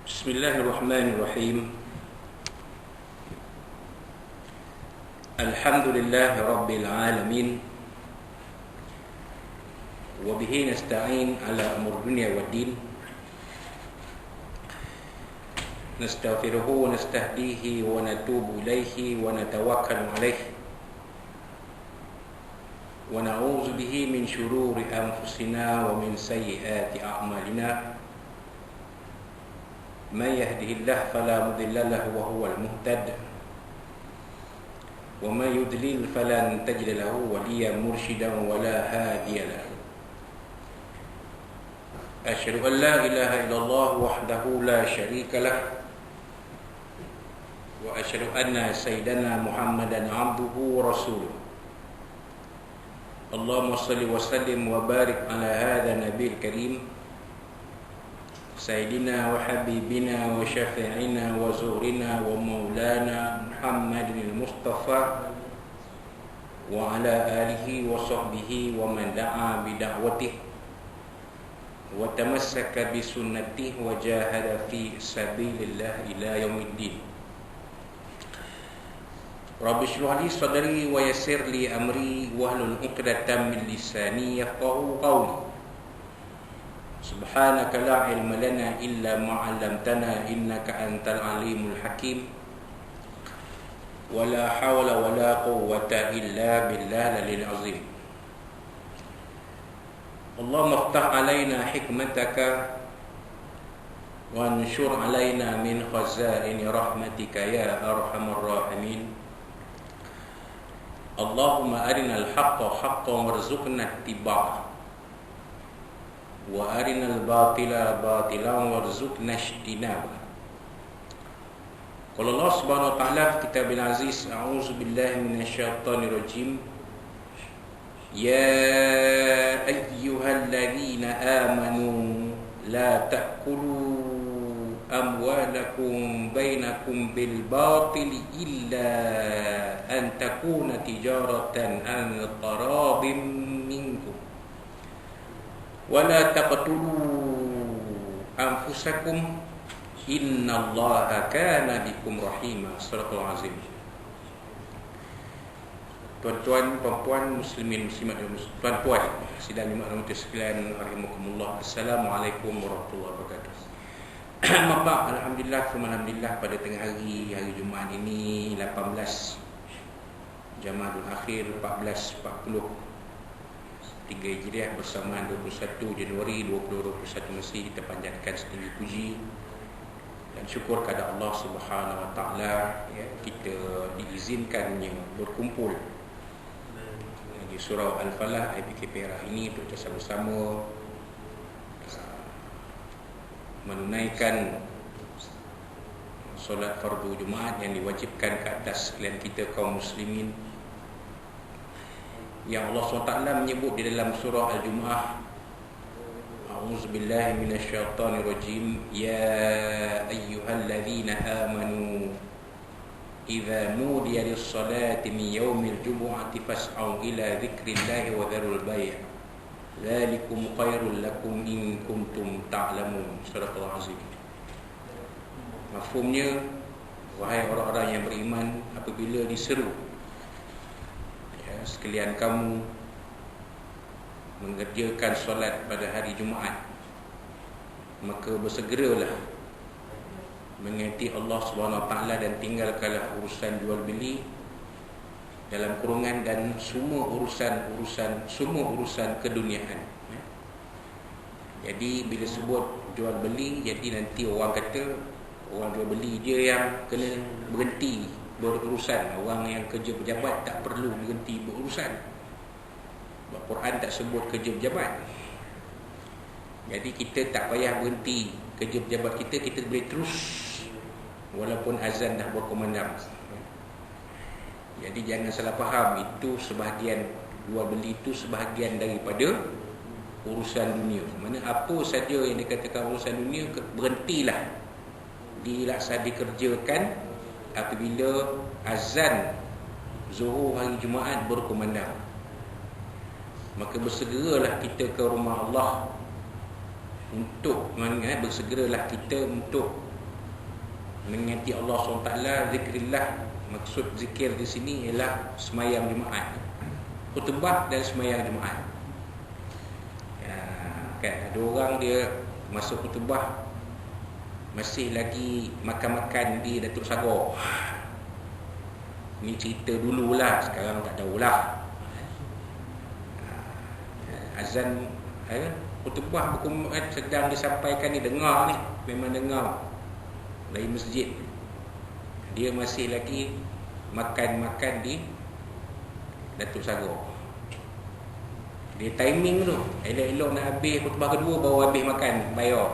Bismillahirrahmanirrahim. Alhamdulillahi rabbil alamin. Wa bihi nasta'in ala umur dunya waddin. Nastaghfiruhu wa nastahdihi wa natubu ilaihi wa natawakkalu alaihi. Wa na'udzu bihi min shururi anfusina wa min sayyiati a'malina. Man yahdihillahu fala mudilla lahu wa huwal muhtad. Wa man yudlil falan tajid lahu waliyyan murshidan wa la hadiya lahu. Asyhadu an la ilaha illallah wahdahu la syarika lah. Wa asyhadu anna sayyidana Muhammadan abduhu wa rasuluh. Allahumma salli wa sallim wa barik ala hadha nabiyil karim Sayyidina wa habibina wa syafi'ina wa zuhrina wa maulana Muhammadin al-Mustafa wa ala alihi wa sahbihi wa man da'a bida'watihi wa tamassaka bi sunnatihi wa jahada fi sabilillah ila yaumiddin. Rabbi shrah li sadri wa yassir li amri wahlul 'uqdatam min lisani yafqahu qawli. Subhanaka la ilma lana illa ma 'allamtana innaka antal alimul hakim. Wala hawla wala quwwata illa billahil azim. Allahumma iftah 'alaina hikmataka wa anshur 'alaina min khazaini rahmatika ya arhamar rahimin. Allahumma arinal haqqa haqqan warzuqna ittiba'ah wa arinal batila batilan warzuqna ijtinabah. Qala Allah Subhanahu wa ta'ala fi kitabil aziz, a'udzu billahi minasyaitonir rajim. Ya ayyuhalladzina amanu la ta'kulu amwalakum bainakum bil batili illa an takuna tijaratan an qarabin minkum wala taqtulu anfusakum innallaha kana bikum rahima. Surah Azim. Tuan-tuan, puan-puan, muslimin, muslimat dan tuan-puan sidang jemaah rahmati sekalian rahimakumullah. Assalamualaikum warahmatullahi wabarakatuh. Maka alhamdulillah, alhamdulillah, pada tengah hari Jumaat ini 18 Jamadul Akhir 1443 Hijriah bersamaan 21 Januari 2021 Masih kita panjatkan setinggi puji dan syukur kepada Allah Subhanahu wa taala, ya, kita diizinkannya berkumpul di surau Al-Falah IPKP Perak ini untuk bersama-sama menunaikan solat fardu Jumaat yang diwajibkan ke atas sekalian kita kaum muslimin, yang Allah SWT menyebut di dalam surah Al-Jumu'ah, a'udzubillahi minasyaitonirrajim, ya ayyuhalladzina amanu idza nudiya lis-salati min yaumil jumu'ati fas'au ila dzikrillahi wa dzarul bai'. Dzalikum khairul lakum in kuntum ta'lamun. Surah Al-Azim. Mafhumnya, wahai orang-orang yang beriman, apabila diseru, ya, sekalian kamu mengerjakan solat pada hari Jumaat, maka bersegeralah mengingati Allah Subhanahu wa taala dan tinggalkanlah urusan jual beli dalam kurungan dan semua urusan keduniaan. Jadi bila sebut jual beli, jadi nanti orang kata orang jual beli dia yang kena berhenti berurusan. Orang yang kerja pejabat tak perlu berhenti berurusan. Sebab Quran tak sebut kerja pejabat. Jadi kita tak payah berhenti kerja pejabat kita boleh terus walaupun azan dah berkumandang. Jadi jangan salah faham, itu sebahagian jual beli itu sebahagian daripada urusan dunia. Mana apa saja yang dikatakan urusan dunia, berhentilah dikerjakan apabila azan zuhur hari Jumaat berkumandang. Maka bersegeralah kita ke rumah Allah untuk bersegeralah kita untuk mengingati Allah SWT, zikrillah. Maksud zikir di sini ialah semayang Jumaat, khutbah dan semayang Jumaat. Kan ada orang dia masuk khutbah masih lagi makan-makan di Datuk Sagor. Ni cerita dululah, sekarang tak tahulah. Azan khutbah berkumpulan sedang disampaikan ni, dengar ni, memang dengar dari masjid. Dia masih lagi makan-makan di Datuk Sagor. Dia timing tu, elok-elok nak habis khutbah kedua baru habis makan, bayar.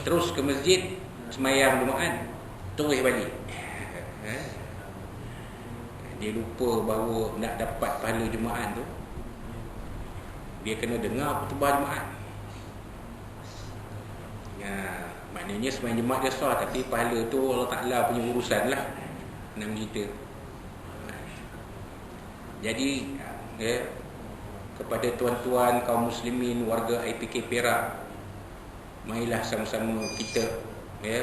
Terus ke masjid semayang Jumaat, terus balik. Dia lupa bahawa nak dapat pahala Jumaat tu, dia kena dengar khutbah Jumaat. Maknanya semayang Jumaat dia sah, tapi pahala tu Allah Ta'ala punya urusan lah, nak cerita. Jadi kepada tuan-tuan kaum muslimin, warga IPK Perak, marilah sama-sama kita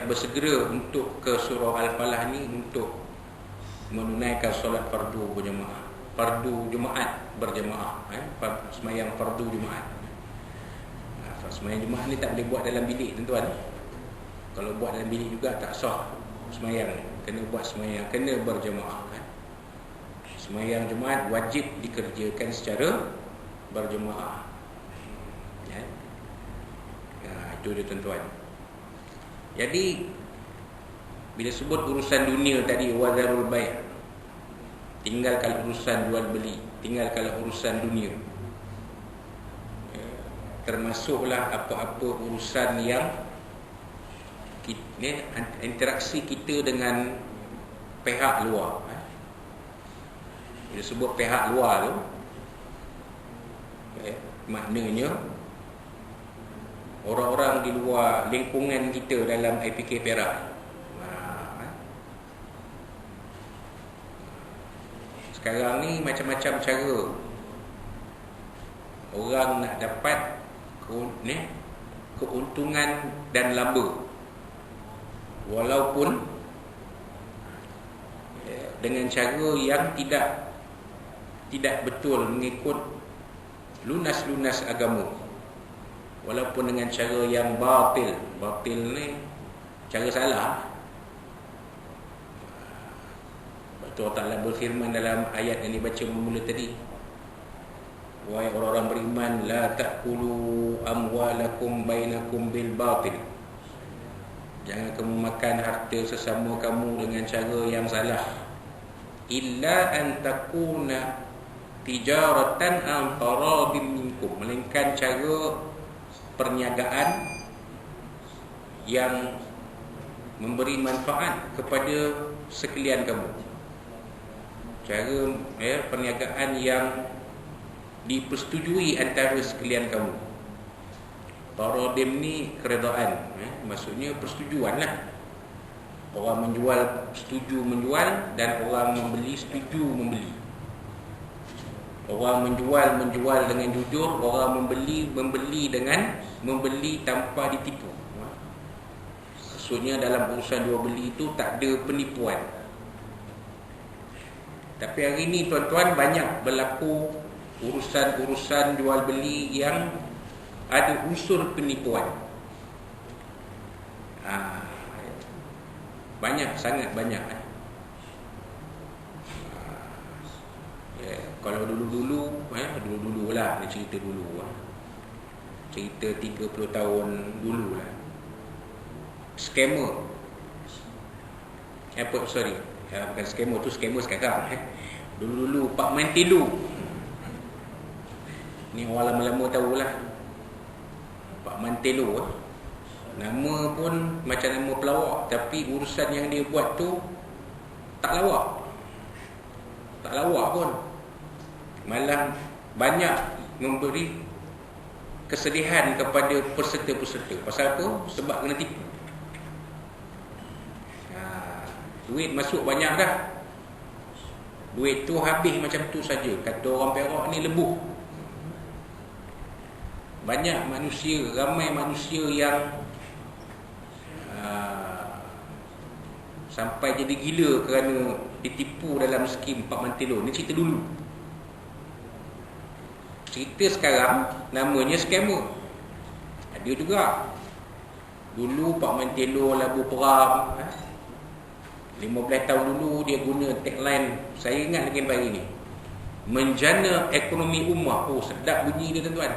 bersegera untuk ke surau Al-Falah ni, untuk menunaikan solat fardu berjemaah, fardu Jumaat berjemaah, semayang fardu Jumaat. Semayang Jumaat ni tak boleh buat dalam bilik, tuan-tuan. Kalau buat dalam bilik juga tak sah semayang, kena buat semayang, kena berjemaah. Semayang Jumaat wajib dikerjakan secara berjemaah. Itu dia, tuan-tuan. Jadi bila sebut urusan dunia tadi, wazarul bai', tinggalkan urusan jual beli, tinggalkan urusan dunia. Termasuklah apa-apa urusan yang interaksi kita dengan pihak luar. Bila sebut pihak luar tu, maknanya orang-orang di luar lingkungan kita dalam IPK Perak. Sekarang ni macam-macam cara orang nak dapat keuntungan dan laba, walaupun dengan cara yang tidak betul mengikut lunas-lunas agama, walaupun dengan cara yang batil. Batil ni cara salah. Allah Ta'ala berfirman dalam ayat yang dibaca bermula tadi, wahai orang-orang beriman, la ta'kulu amwalakum bainakum bil batil, jangan kamu makan harta sesama kamu dengan cara yang salah, illa an takuna tijaratan an taradin minkum, melainkan cara perniagaan yang memberi manfaat kepada sekalian kamu. Cara perniagaan yang dipersetujui antara sekalian kamu. Taradim ni keredaan, maksudnya persetujuan lah. Orang menjual setuju menjual, dan orang membeli setuju membeli. Orang menjual dengan jujur, orang membeli dengan membeli tanpa ditipu. Maksudnya dalam urusan jual beli itu tak ada penipuan. Tapi hari ni, tuan-tuan, banyak berlaku urusan-urusan jual beli yang ada unsur penipuan. Banyak, sangat banyak. Kalau dulu-dulu lah, cerita dulu, cerita 30 tahun dulu lah, scammer, bukan scammer tu, scammer sekarang. Dulu-dulu Pak Mantelu ni orang lama-lama tahulah, Pak Mantelu. Nama pun macam nama pelawak, tapi urusan yang dia buat tu tak lawak pun, malah banyak memberi kesedihan kepada peserta-peserta. Pasal apa? Sebab kena tipu. Duit masuk banyak dah, duit tu habis macam tu saja. Kata orang Perak ni lebuh. Banyak manusia, ramai manusia yang sampai jadi gila kerana ditipu dalam skim Pak Mantilo. Ni cerita dulu. Cerita sekarang namanya scammer. Ada juga. Dulu Pak Mantilo labu peram, 15 tahun dulu dia guna tagline, saya ingat lagi pagi ni, menjana ekonomi ummah. Oh, sedap bunyi dia tuan-tuan.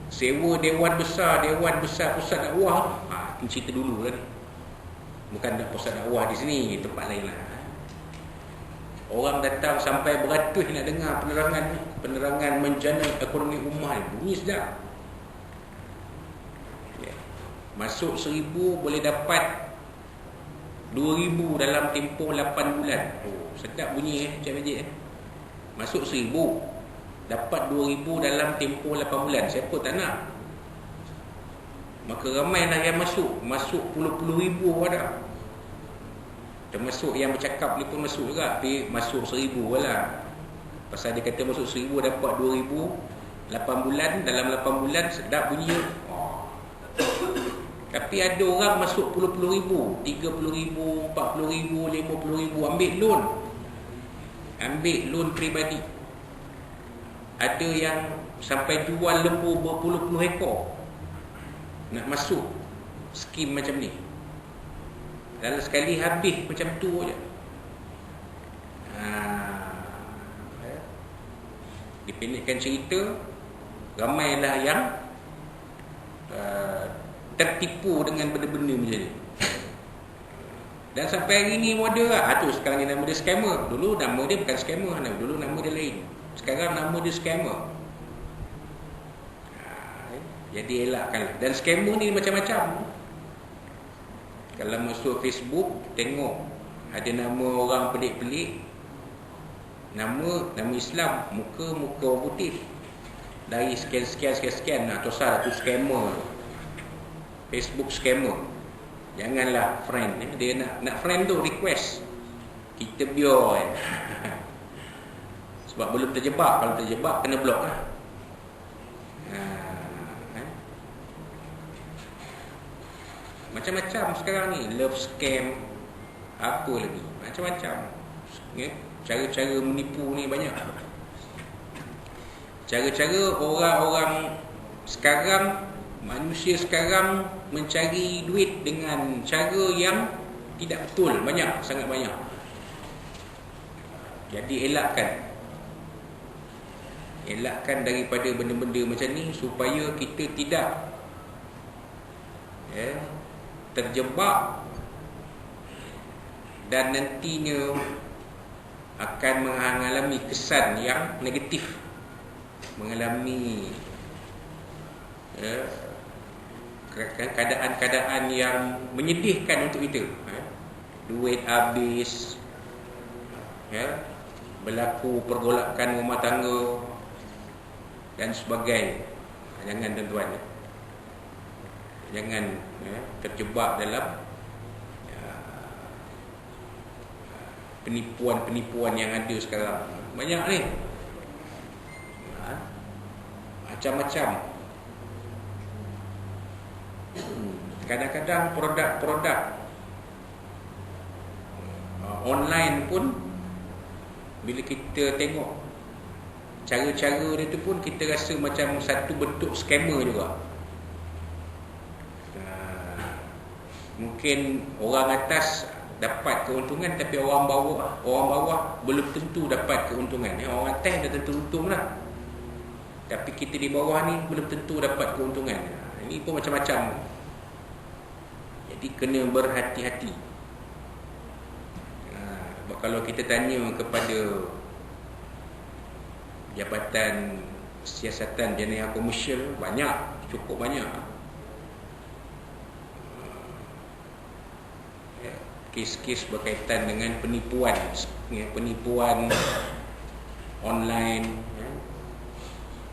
Sewa dewan besar pusat dakwah. Ini cerita dulu lah ni. Bukan nak pusat dakwah di sini, tempat lain lah. Orang datang sampai beratus nak dengar penerangan menjana ekonomi ummah ni. Bunyi sedap. Masuk 1,000 boleh dapat 2,000 dalam tempoh 8 bulan. Oh, sedap bunyi Cik Majid. Masuk 1,000 dapat 2,000 dalam tempoh 8 bulan. Siapa tak nak? Maka ramailah yang masuk puluh-puluh ribu ada. Termasuk yang bercakap ni pun masuk juga, tapi masuk 1,000 lah. Pasal dia kata masuk 1,000 dapat 2,000 8 bulan, dalam 8 bulan sedap bunyi. Tapi ada orang masuk puluh-puluh ribu, 30,000, 40,000, 50,000, ambil loan peribadi. Ada yang sampai jual lembu berpuluh-puluh ekor nak masuk skim macam ni. Dalam sekali habis macam tu je. Dipendekkan cerita, ramailah yang tertipu dengan benda-benda macam ni. Dan sampai hari ni model lah. Tu sekarang ni nama dia scammer. Dulu nama dia bukan scammer, dulu nama dia lain. Sekarang nama dia scammer. Jadi elakkan. Dan scammer ni macam-macam. Kalau masuk Facebook, tengok ada nama orang pelik-pelik, nama Islam, muka orang putih, dari sekian. Tu salah, tu scammer. Facebook scammer. Janganlah friend. Dia nak friend tu request, kita biar sebab belum terjebak. Kalau terjebak kena block lah. Macam-macam sekarang ni. Love scam, apa lagi, macam-macam. Cara-cara menipu ni banyak. Cara-cara orang-orang sekarang, manusia sekarang mencari duit dengan cara yang tidak betul. Banyak, sangat banyak. Jadi elakkan daripada benda-benda macam ni, supaya kita tidak terjebak dan nantinya akan mengalami kesan yang negatif, mengalami keadaan-keadaan yang menyedihkan untuk kita. Duit habis, berlaku pergolakan rumah tangga dan sebagainya. Jangan tuan-tuan, jangan terjebak dalam penipuan-penipuan yang ada sekarang. Banyak ni, macam-macam. Kadang-kadang produk-produk online pun, bila kita tengok cara-cara dia tu pun, kita rasa macam satu bentuk scammer juga. Mungkin orang atas dapat keuntungan, tapi orang bawah belum tentu dapat keuntungan. Orang atas dah tentu untung lah, tapi kita di bawah ni belum tentu dapat keuntungan. Ini pun macam-macam. Jadi kena berhati-hati. Kalau kita tanya kepada Jabatan Siasatan Jenayah Komersial, cukup banyak kes-kes berkaitan dengan penipuan online,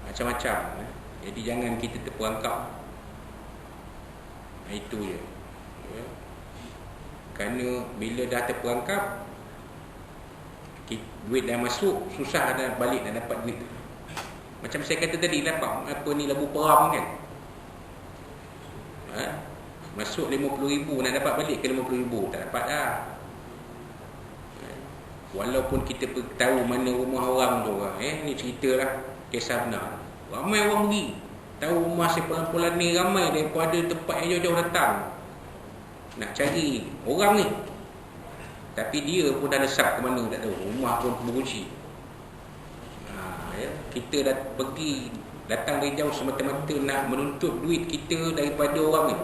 macam-macam. Jadi jangan kita terperangkap. Itu je. Kerana bila dah terperangkap, duit dah masuk, susah dah balik dah dapat duit. Macam saya kata tadi, dapat apa ni, labu peram kan. Masuk 50,000 nak dapat balik ke 50,000? Tak dapat dah. Walaupun kita tahu mana rumah orang tu, ni ceritalah kisah benar. Ramai orang pergi. Tahu rumah si pulang-pulang ni ramai daripada tempat yang jauh-jauh datang nak cari orang ni. Tapi dia pun dah lesap ke mana tak tahu. Rumah pun berkunci. Kita dah pergi, datang dari jauh semata-mata nak menuntut duit kita daripada orang ni.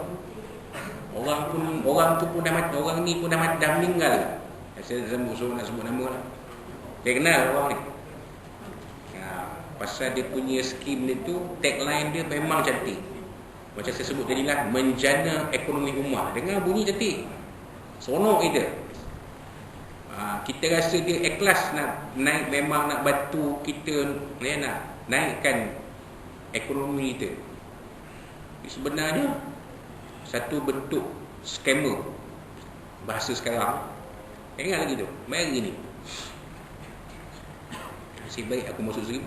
Orang tu pun dah mati, orang ni pun dah meninggal. Saya nak sebut nama lah. Dia kenal orang ni. Pasal dia punya skim dia tu, tagline dia memang cantik. Macam saya sebut tadi lah, menjana ekonomi rumah. Dengar bunyi cantik, seronok kita. Kita rasa dia ikhlas nak naik, memang nak bantu kita, nak naikkan ekonomi kita. Sebenarnya satu bentuk scammer bahasa sekarang. Ingat lagi tu, mari ni nasib baik aku masuk 1,000.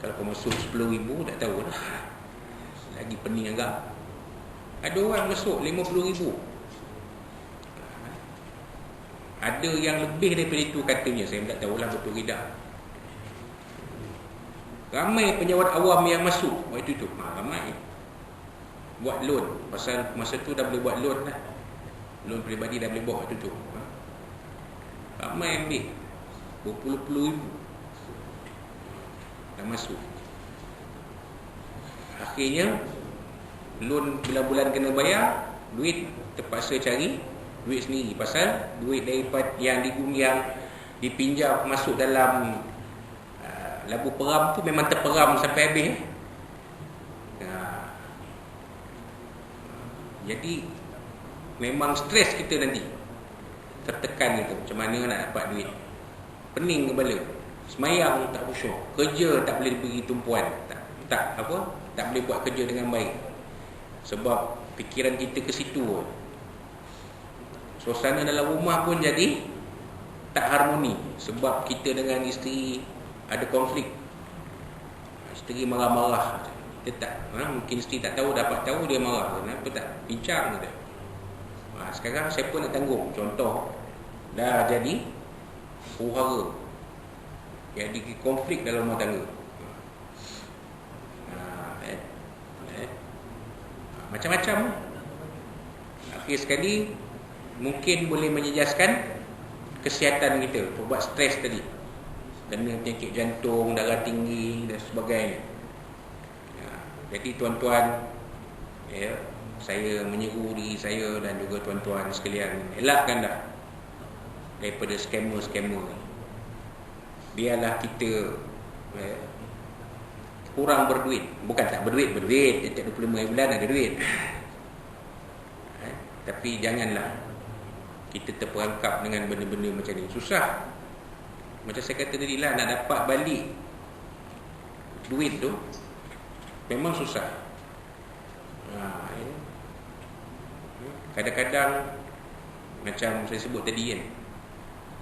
Kalau aku masuk 10,000 tak tahu lah, lagi pening agak. Ada orang masuk 50,000, ada yang lebih daripada itu katanya. Saya tak tahulah betul ke tak. Ramai penyawat awam yang masuk waktu itu. Ramai buat loan. Pasal masa tu dah boleh buat loan lah. Loan peribadi dah boleh buat waktu tu. Ramai ambil berpuluh-puluh ribu dah masuk. Akhirnya loan bulan-bulan kena bayar, duit terpaksa cari duit sendiri. Pasal duit daripada yang dipinjam masuk dalam labu peram tu memang terperam sampai habis. Jadi memang stres kita nanti, tertekan gitu. Macam mana nak dapat duit, pening kepala, semayang tak khusyuk, kerja tak boleh beri tumpuan, tak boleh buat kerja dengan baik sebab fikiran kita ke situ. Suasana dalam rumah pun jadi tak harmoni sebab kita dengan isteri ada konflik. Isteri marah-marah, kita tak, mungkin isteri tak tahu, dapat tahu dia marah, kenapa tak bincang kita. Sekarang siapa nak tanggung? Contoh, dah jadi huru-hara, jadi konflik dalam rumah tangga. Macam-macam. Akhir sekali mungkin boleh menjejaskan kesihatan kita, buat stres tadi, kena penyakit jantung, darah tinggi dan sebagainya. Jadi tuan-tuan, saya menyeru diri saya dan juga tuan-tuan sekalian, elakkanlah daripada scammer-scammer ni. Biarlah kita kurang berduit. Bukan tak berduit, setiap 25 bulan ada duit. Tapi janganlah kita terperangkap dengan benda-benda macam ni. Susah. Macam saya kata tadi lah, nak dapat balik duit tu memang susah. Kadang-kadang macam saya sebut tadi kan,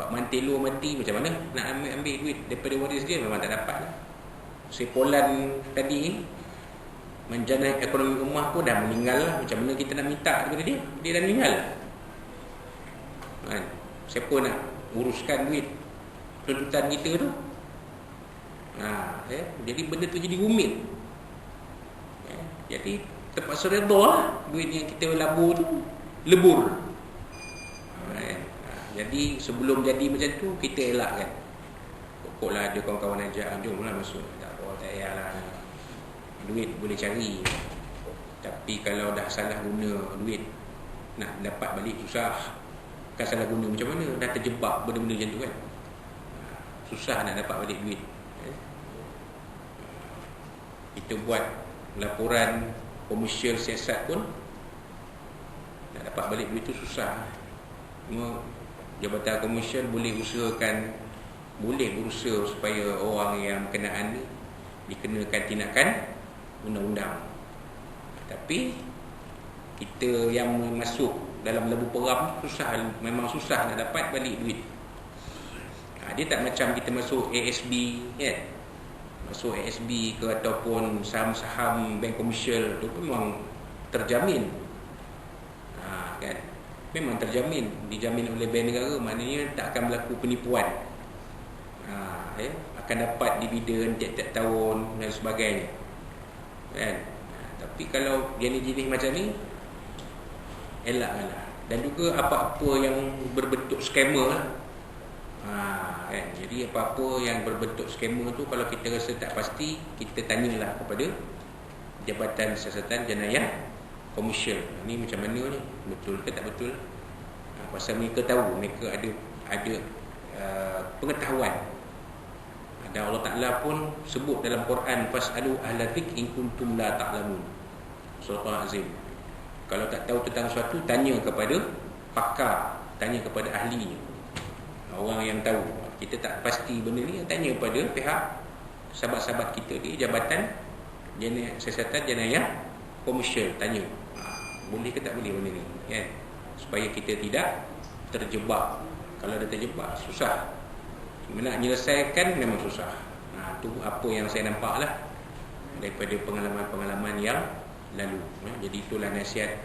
Pak Mantelo mati, macam mana nak ambil duit daripada waris dia? Memang tak dapat lah. Si Polan tadi menjana ekonomi rumah pun dah meninggal lah. Macam mana kita nak minta daripada dia? Dia dah meninggal kan? Siapa nak uruskan duit tuntutan kita tu? Jadi benda tu jadi rumit. Jadi terpaksa redha lah duit yang kita labur tu lebur. Jadi sebelum jadi macam tu, kita elakkan. Pokoklah ada kawan-kawan ajak, jomlah masuk. Tak apa, tak payahlah. Duit boleh cari, tapi kalau dah salah guna duit, nak dapat balik susah. Bukan salah guna macam mana, dah terjebak benda-benda macam tu kan, susah nak dapat balik duit. Kita buat laporan komersial siasat pun, nak dapat balik duit tu susah. Cuma Jabatan Komersial boleh usahakan, boleh berusaha supaya orang yang berkenaan ni dikenakan tindakan undang-undang. Tapi kita yang masuk dalam lebu peram susah, memang susah nak dapat balik duit. Dia tak macam kita masuk ASB kan, masuk ASB ke ataupun saham-saham bank komersial tu pun memang terjamin memang terjamin, dijamin oleh bank negara, maknanya tak akan berlaku penipuan. Akan dapat dividen tiap-tiap tahun dan sebagainya, kan? Tapi kalau jenis-jenis macam ni, elaklah. Dan juga apa-apa yang berbentuk skema lah. Kan? Jadi apa-apa yang berbentuk skema tu, kalau kita rasa tak pasti, kita tanyalah kepada Jabatan Siasatan Jenayah Komersial. Ni macam mana ni? Betul ke tak betul? Pasal mereka tahu, mereka ada pengetahuan. Dan Allah Ta'ala pun sebut dalam Quran, fas'alu ahla dzikri in kuntum la ta'lamun. Surah Al-Azim. Kalau tak tahu tentang sesuatu, tanya kepada pakar, tanya kepada ahli, orang yang tahu. Kita tak pasti benda ni, tanya pada pihak sahabat-sahabat kita di Jabatan Siasatan Jenayah Komersial. Tanya, boleh ke tak boleh benda ni, kan? Supaya kita tidak terjebak. Kalau dah terjebak, susah. Nak menyelesaikan memang susah. Itu apa yang saya nampak lah daripada pengalaman-pengalaman yang lalu. Jadi itulah nasihat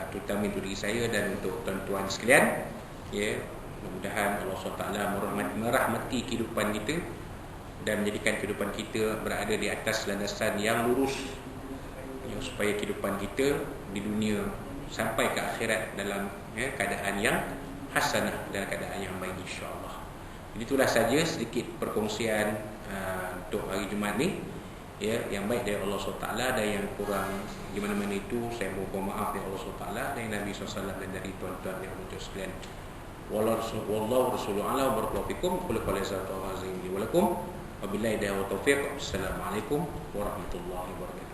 terutama untuk diri saya dan untuk tuan-tuan sekalian. Mudah-mudahan Allah SWT merahmati kehidupan kita dan menjadikan kehidupan kita berada di atas landasan yang lurus, supaya kehidupan kita di dunia sampai ke akhirat dalam keadaan yang hasanah, dalam keadaan yang baik, insya-Allah. Itulah saja sedikit perkongsian untuk hari Jumaat ni, yang baik dari Allah SWT dan yang kurang di mana-mana itu saya mohon maaf dari Allah SWT dan Nabi SAW dan dari tuan-tuan yang berjaya sekalian. Wallahu rasuluhu ala wa barakallahu fikum. Qul qala sa'atu wa azim li wa lakum. Wabillahi taufiq. Assalamualaikum warahmatullahi wabarakatuh.